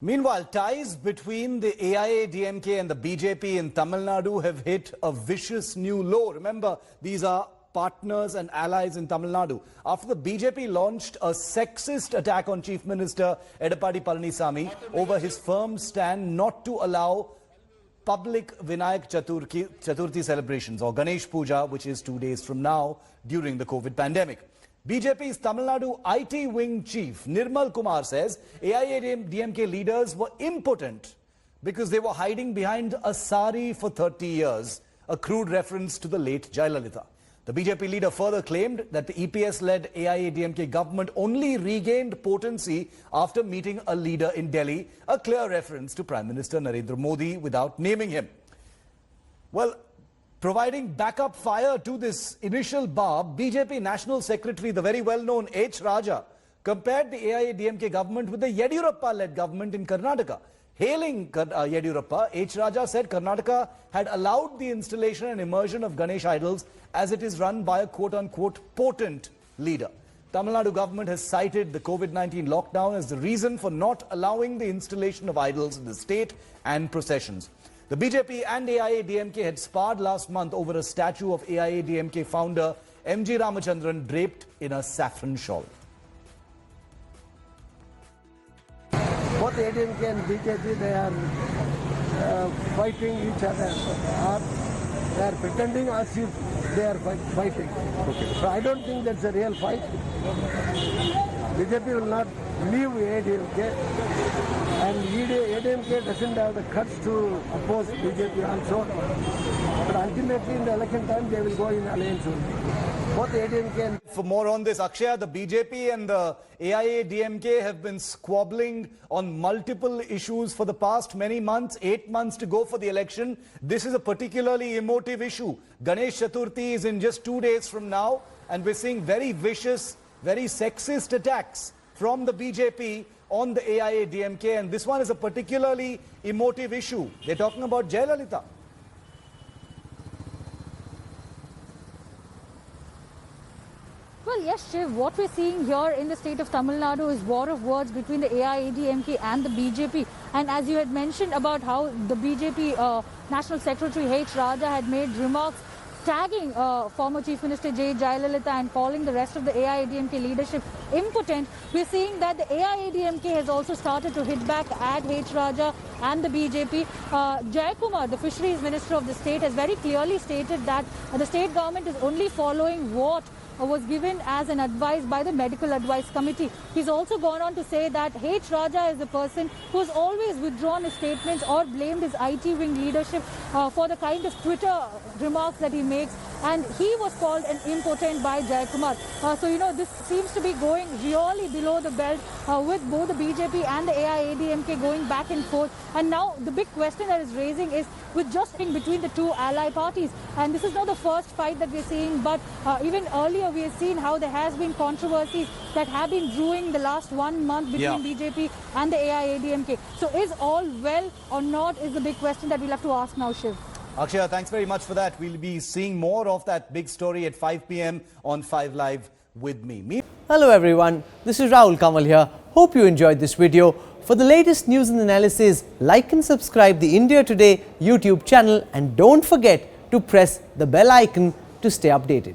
Meanwhile, ties between the AIADMK and the BJP in Tamil Nadu have hit a vicious new low. Remember, these are partners and allies in Tamil Nadu. After the BJP launched a sexist attack on Chief Minister Edappadi Palanisamy over his firm stand not to allow public Vinayak Chaturthi celebrations or Ganesh Puja, which is 2 days from now during the COVID pandemic. BJP's Tamil Nadu IT wing chief Nirmal Kumar says AIADMK leaders were impotent because they were hiding behind a sari for 30 years, a crude reference to the late Jayalalitha. The BJP leader further claimed that the EPS-led AIADMK government only regained potency after meeting a leader in Delhi, a clear reference to Prime Minister Narendra Modi without naming him. Well, providing backup fire to this initial barb, BJP National Secretary, the very well-known H. Raja, compared the AIADMK government with the Yediyurappa-led government in Karnataka. Hailing Yediyurappa, H. Raja said Karnataka had allowed the installation and immersion of Ganesh idols as it is run by a quote-unquote potent leader. Tamil Nadu government has cited the COVID-19 lockdown as the reason for not allowing the installation of idols in the state and processions. The BJP and AIADMK had sparred last month over a statue of AIADMK founder M.G. Ramachandran draped in a saffron shawl. Both ADMK and BJP, they are fighting each other. They are pretending as if they are fighting. Okay. So I don't think that's a real fight. BJP will not leave ADMK, and ADMK doesn't have the guts to oppose BJP also. But ultimately in the election time they will go in alliance only. Both ADMK and... For more on this, Akshaya, the BJP and the AIADMK have been squabbling on multiple issues for the past many months, 8 months to go for the election. This is a particularly emotive issue. Ganesh Chaturthi is in just 2 days from now, and we're seeing very vicious, very sexist attacks from the BJP on the AIADMK, and this one is a particularly emotive issue. They're talking about Jayalalitha. Well, yes, Shiv, what we're seeing here in the state of Tamil Nadu is war of words between the AIADMK and the BJP. And as you had mentioned about how the BJP National Secretary H. Raja had made remarks tagging former Chief Minister J. Jayalalitha and calling the rest of the AIADMK leadership impotent, we're seeing that the AIADMK has also started to hit back at H. Raja and the BJP. Jayakumar, the Fisheries Minister of the state, has very clearly stated that the state government is only following what was given as an advice by the Medical Advice Committee. He's also gone on to say that H. Raja is a person who has always withdrawn his statements or blamed his IT wing leadership for the kind of Twitter remarks that he makes, and he was called an impotent by Jayakumar. So, you know, this seems to be going really below the belt with both the BJP and the AIADMK going back and forth. And now the big question that is raising is with just in between the two ally parties. And this is not the first fight that we're seeing, but even earlier we have seen how there has been controversies that have been brewing the last 1 month between BJP and the AIADMK. So is all well or not is the big question that we'll have to ask now, Shiv. Akshaya, thanks very much for that. We'll be seeing more of that big story at 5 p.m. on 5 Live with me. Hello everyone, this is Rahul Kamal here. Hope you enjoyed this video. For the latest news and analysis, like and subscribe the India Today YouTube channel, and don't forget to press the bell icon to stay updated.